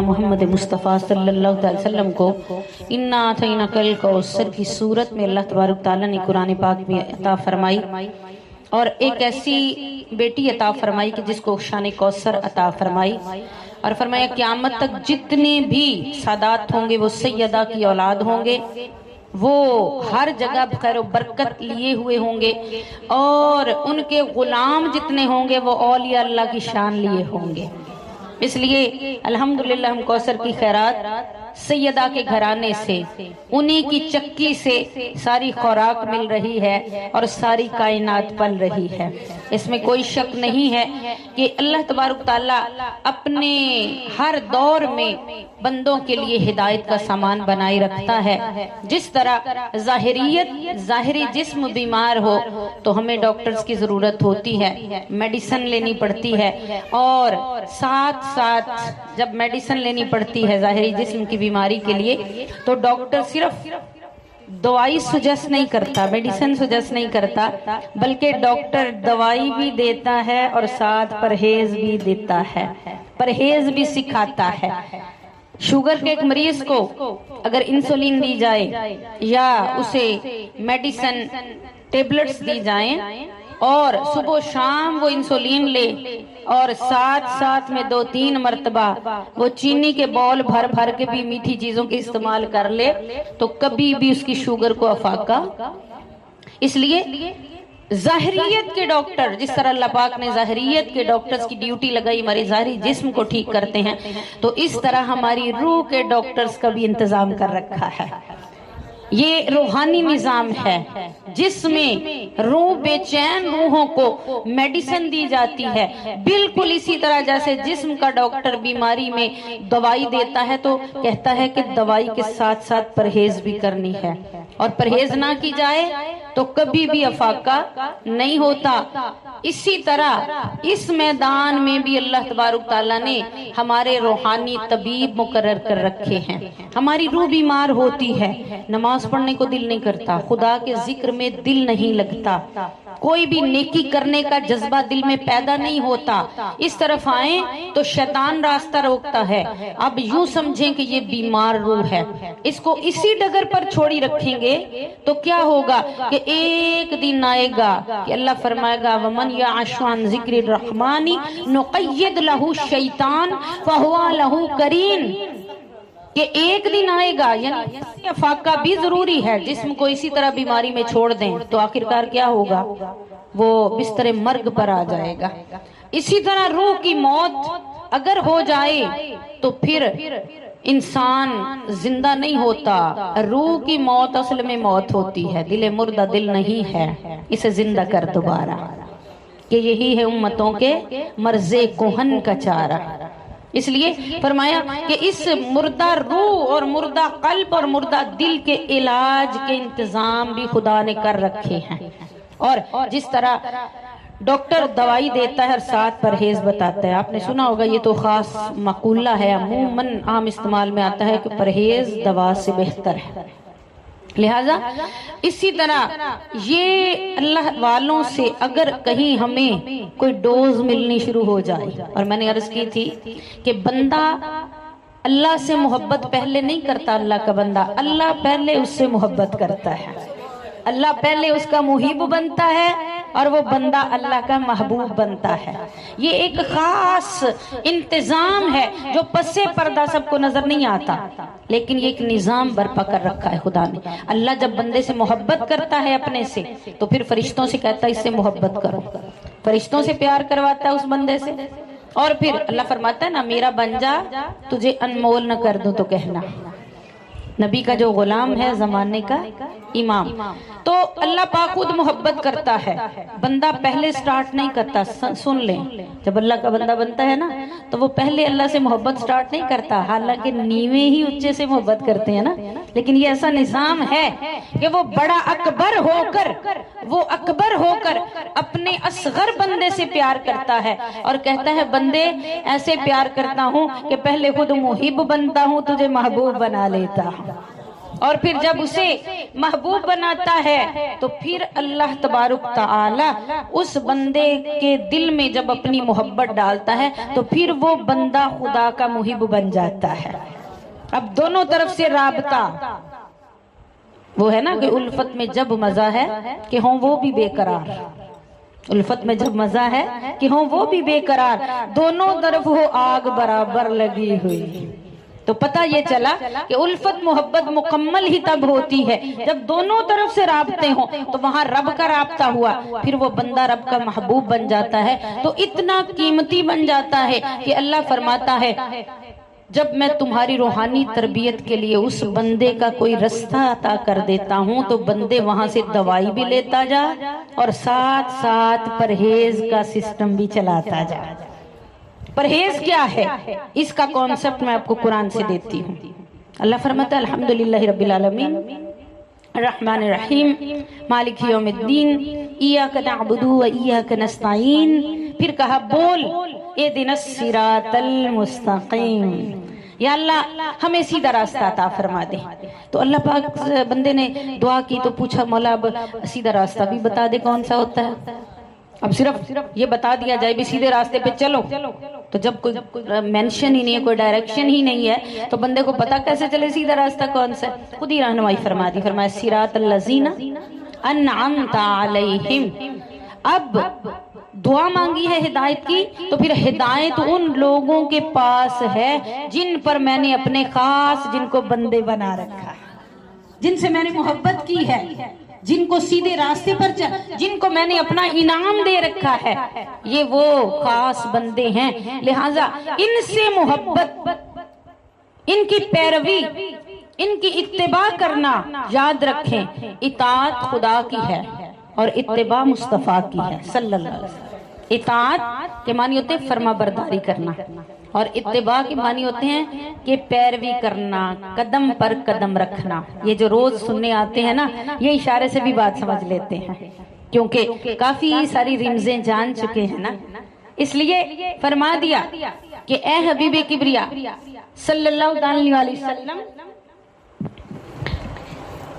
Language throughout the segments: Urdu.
محمد مصطفیٰ صلی اللہ علیہ وسلم کو انا اعطیناکل کوثر کی صورت میں اللہ تبارک تعالیٰ نے قرآن پاک میں عطا فرمائی اور ایک ایسی بیٹی عطا فرمائی کہ جس کو شان کوثر عطا فرمائی اور فرمایا قیامت تک جتنے بھی سادات ہوں گے وہ سیدہ کی اولاد ہوں گے، وہ ہر جگہ خیر و برکت لیے ہوئے ہوں گے اور ان کے غلام جتنے ہوں گے وہ اولیاء اللہ کی شان لیے ہوں گے۔ اس لیے الحمدللہ ہم کوثر کی خیرات سیدہ کے گھرانے سے، انہی کی چکی سے ساری خوراک مل رہی ہے اور ساری کائنات پل رہی ہے۔ اس میں کوئی شک نہیں ہے کہ اللہ تبارک تعالیٰ اپنے ہر دور میں بندوں کے لیے ہدایت کا سامان بنائی رکھتا ہے۔ جس طرح ظاہری جسم بیمار ہو تو ہمیں ڈاکٹرز کی ضرورت ہوتی ہے، میڈیسن لینی پڑتی ہے، اور ساتھ ساتھ جب میڈیسن لینی پڑتی ہے ظاہری جسم کی بیماری کے لیے تو ڈاکٹر صرف دوائی سجیسٹ نہیں کرتا، میڈیسن سجیسٹ نہیں کرتا، بلکہ ڈاکٹر دوائی بھی دیتا ہے اور ساتھ پرہیز بھی دیتا ہے، پرہیز بھی سکھاتا ہے۔ شوگر کے ایک مریض کو اگر انسولین دی جائے یا اسے میڈیسن ٹیبلٹس دی جائیں اور صبح و شام وہ انسولین لے اور ساتھ میں 2-3 مرتبہ وہ چینی کے بول بھر بھر کے بھی میٹھی چیزوں کے استعمال کر لے تو کبھی بھی اس کی شوگر کو افاقہ۔ اس لیے ظاہریت کے ڈاکٹر، جس طرح اللہ پاک نے ظاہریت کے ڈاکٹرز کی ڈیوٹی لگائی ہماری ظاہری جسم کو ٹھیک کرتے ہیں، تو اس طرح ہماری روح کے ڈاکٹرز کا بھی انتظام کر رکھا ہے۔ یہ روحانی نظام ہے جس میں روح بے چین روحوں کو میڈیسن دی جاتی ہے، بالکل اسی طرح جیسے جسم کا ڈاکٹر بیماری میں دوائی دیتا ہے تو کہتا ہے کہ دوائی کے ساتھ ساتھ پرہیز بھی کرنی ہے، اور پرہیز نہ کی جائے تو کبھی بھی افاقہ نہیں ہوتا۔ اسی طرح اس میدان میں بھی اللہ تبارک تعالیٰ نے ہمارے روحانی طبیب مقرر کر رکھے ہیں۔ ہماری روح بیمار ہوتی ہے، نماز پڑھنے کو دل نہیں کرتا، خدا کے ذکر میں دل نہیں لگتا، کوئی بھی نیکی کرنے کا جذبہ دل میں پیدا نہیں ہوتا، اس طرف آئیں تو شیطان راستہ روکتا ہے۔ اب یوں سمجھیں کہ یہ بیمار روح ہے، اس کو اسی ڈگر پر چھوڑی رکھیں گے تو کیا ہوگا کہ ایک دن آئے گا کہ اللہ فرمائے گا وَمَنْ يَعْشُ عَنْ ذِكْرِ الرَّحْمَنِ نُقَيِّضْ لَهُ الشَّيْطَانُ فَهُوَ لَهُ قَرِينٌ، کہ ایک دن آئے گا، یعنی اس سے افاقہ بھی ضروری ہے۔ جسم کو اسی طرح بیماری میں چھوڑ دیں تو آخرکار کیا ہوگا؟ وہ بستر مرگ پر آ جائے گا۔ اسی طرح روح کی موت اگر ہو جائے تو پھر انسان زندہ نہیں ہوتا۔ روح کی موت اصل میں موت ہوتی ہے، دل مردہ دل نہیں ہے، اسے زندہ کر دوبارہ، کہ یہی ہے امتوں کے مرض کہن کا چارہ۔ اس لیے فرمایا کہ اس مردہ روح اور مردہ قلب اور مردہ دل کے علاج کے انتظام بھی خدا نے کر رکھے ہیں، اور جس طرح ڈاکٹر دوائی دیتا ہے اور ساتھ پرہیز بتاتا ہے۔ آپ نے سنا ہوگا، یہ تو خاص مقولہ ہے، عموماً عام استعمال میں آتا ہے کہ پرہیز دوا سے بہتر ہے۔ لہذا اسی طرح یہ اللہ والوں سے اگر کہیں ہمیں کوئی ڈوز ملنی شروع ہو جائے، اور میں نے عرض کی تھی کہ بندہ اللہ سے محبت پہلے نہیں کرتا، اللہ کا بندہ اللہ پہلے اس سے محبت کرتا ہے، اللہ پہلے اس کا محب بنتا ہے اور وہ بندہ اللہ کا محبوب بنتا ہے۔ یہ ایک خاص انتظام ہے جو پس پردہ سب کو نظر نہیں آتا، لیکن یہ ایک نظام برپا کر رکھا ہے خدا نے۔ اللہ جب بندے سے محبت کرتا ہے اپنے سے تو پھر فرشتوں سے کہتا ہے اس سے محبت کرو، فرشتوں سے پیار کرواتا ہے اس بندے سے، اور پھر اللہ فرماتا ہے نا میرا بن جا، تجھے انمول نہ کر دوں تو کہنا۔ نبی کا جو غلام ہے زمانے کا امام، تو اللہ پاک خود محبت کرتا ہے، بندہ پہلے سٹارٹ نہیں کرتا۔ سن لیں، جب اللہ کا بندہ بنتا ہے نا تو وہ پہلے اللہ سے محبت سٹارٹ نہیں کرتا، حالانکہ نیویں ہی اچھے سے محبت کرتے ہیں نا، لیکن یہ ایسا نظام ہے کہ وہ بڑا اکبر ہو کر اپنے اصغر بندے سے پیار کرتا ہے اور کہتا ہے بندے ایسے پیار کرتا ہوں کہ پہلے خود محب بنتا ہوں، تجھے محبوب بنا لیتا ہوں۔ اور پھر جب اسے محبوب بناتا ہے تو پھر اللہ تبارک تعالی اس بندے کے دل میں جب اپنی محبت ڈالتا ہے تو پھر وہ بندہ خدا کا محب بن جاتا ہے۔ اب دونوں طرف سے رابطہ، وہ ہے نا کہ الفت میں جب مزہ ہے کہ ہوں وہ بھی بے قرار، الفت میں جب مزہ ہے کہ ہوں وہ بھی بے قرار، دونوں طرف وہ آگ برابر لگی ہوئی۔ تو پتہ یہ چلا کہ الفت محبت مکمل ہی تب ہوتی ہے جب دونوں طرف سے رابطے ہوں، تو وہاں رب کا رابطہ ہوا، پھر وہ بندہ رب کا محبوب بن جاتا ہے، تو اتنا قیمتی بن جاتا ہے کہ اللہ فرماتا ہے جب میں تمہاری روحانی تربیت کے لیے اس بندے کا کوئی رستہ عطا کر دیتا ہوں تو بندے وہاں سے دوائی بھی لیتا جا اور ساتھ ساتھ پرہیز کا سسٹم بھی چلاتا جا۔ پرہیز کیا ہے اس کا کانسیپٹ میں آپ کو قرآن سے دیتی ہوں۔ اللہ فرماتا ہے الحمدللہ رب العالمین الرحمن الرحیم مالک یوم الدین ایاک نعبد و ایاک نستعین، پھر کہا بول اہدنا الصراط المستقیم، یا اللہ ہمیں سیدھا راستہ عطا فرما دے۔ تو اللہ پاک بندے نے دعا کی تو پوچھا مولا اب سیدھا راستہ بھی بتا دے کون سا ہوتا ہے، اب صرف یہ بتا دیا جائے بھی سیدھے راستے پہ چلو، تو جب کوئی مینشن ہی نہیں ہے، کوئی ڈائریکشن ہی نہیں ہے تو بندے کو پتا کیسے چلے سیدھا راستہ کون سا ہے؟ خود ہی رہنمائی فرما دی، فرمایا صراط الذین انعمت علیہم۔ اب دعا مانگی ہے ہدایت کی تو پھر ہدایت ان لوگوں کے پاس ہے جن پر میں نے اپنے خاص، جن کو بندے بنا رکھا ہے، جن سے میں نے محبت کی ہے، جن کو سیدھے راستے پر جن کو میں نے اپنا انعام دے رکھا ہے، یہ وہ خاص بندے ہیں۔ لہٰذا ان سے محبت، ان کی پیروی، ان کی اتباع کرنا، یاد رکھیں اطاعت خدا کی ہے اور اتباع مصطفیٰ کی ہے صلی اللہ علیہ وسلم۔ اطاعت کے معنی ہوتے ہیں فرما برداری کرنا، اور اتباع کے معنی ہوتے ہیں کہ پیروی کرنا، قدم پر قدم رکھنا۔ یہ جو روز سننے آتے ہیں نا، یہ اشارے سے بھی بات سمجھ لیتے ہیں کیونکہ کافی ساری رمزیں جان چکے ہیں نا، اس لیے فرما دیا کہ اے حبیب کبریا صلی اللہ علیہ وسلم،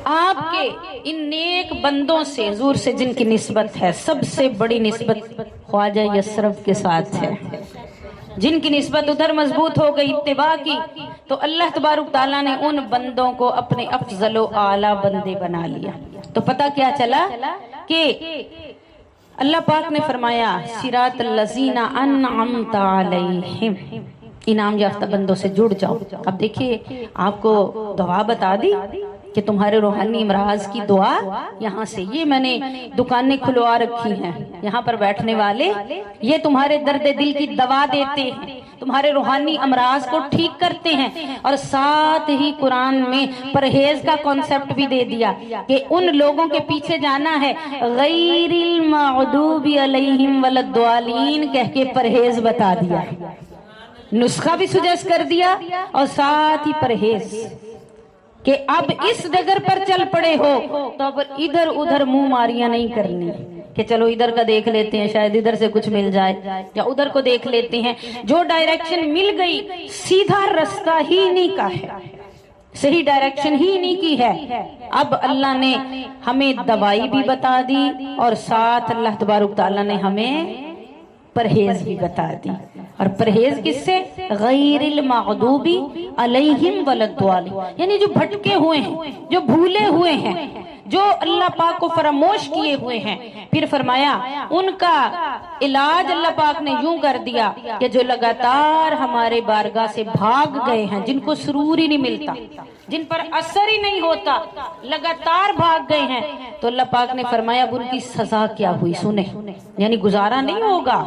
آپ کے ان نیک بندوں سے، حضور سے جن کی نسبت ہے، سب سے بڑی نسبت خواجہ یسرف کے ساتھ ہے، جن کی نسبت ادھر مضبوط ہو گئی اتباع کی، تو اللہ تبارک تعالیٰ نے ان بندوں کو اپنے افضل و اعلیٰ بندے بنا لیا۔ تو پتہ کیا چلا کہ اللہ پاک نے فرمایا صراط الذین انعمت علیہم، انعام یافتہ بندوں سے جڑ جاؤ۔ اب دیکھیے آپ کو دعا بتا دی کہ تمہارے روحانی امراض کی دعا یہاں سے، یہ میں نے دکانیں کھلوا رکھی ہیں، یہاں پر بیٹھنے والے یہ تمہارے درد دل کی دوا دیتے ہیں، تمہارے روحانی امراض کو ٹھیک کرتے ہیں، اور ساتھ ہی قرآن میں پرہیز کا کانسیپٹ بھی دے دیا کہ ان لوگوں کے پیچھے جانا ہے، غیر المغضوب علیہم ولا الضالین کہہ کے پرہیز بتا دیا، نسخہ بھی سجیسٹ کر دیا، اور ساتھ ہی پرہیز کہ اب اس ڈگر پر چل پڑے ہو تو اب ادھر ادھر منہ ماریاں نہیں کرنی کہ چلو ادھر کا دیکھ لیتے ہیں شاید ادھر سے کچھ مل جائے، یا ادھر کو دیکھ لیتے ہیں، جو ڈائریکشن مل گئی سیدھا رستہ ہی نہیں کا ہے، صحیح ڈائریکشن ہی نہیں کی ہے۔ اب اللہ نے ہمیں دوائی بھی بتا دی اور ساتھ اللہ تبارک تعالیٰ نے ہمیں پرہیز بھی بتا دی، اور پرہیز کس سے؟ غیر المغضوب علیہم ولا الضالین، یعنی جو بھٹکے ہوئے ہیں، جو بھولے ہوئے ہیں، جو اللہ پاک کو فراموش کیے ہوئے ہیں۔ پھر فرمایا ان کا علاج اللہ پاک نے یوں کر دیا کہ جو لگاتار ہمارے بارگاہ سے بھاگ گئے ہیں، جن کو سرور ہی نہیں ملتا، جن پر اثر ہی نہیں ہوتا، لگاتار بھاگ گئے ہیں، تو اللہ پاک نے فرمایا اب ان کی سزا کیا ہوئی سنیں، یعنی گزارا نہیں ہوگا۔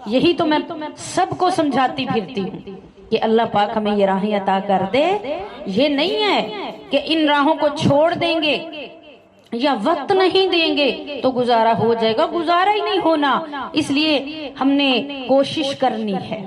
یہی تو میں سب کو سمجھاتی پھرتی ہوں کہ اللہ پاک ہمیں یہ راہیں عطا کر دے، یہ نہیں ہے کہ ان راہوں کو چھوڑ دیں گے یا وقت نہیں دیں گے تو گزارا ہو جائے گا، گزارا ہی نہیں ہونا، اس لیے ہم نے کوشش کرنی ہے۔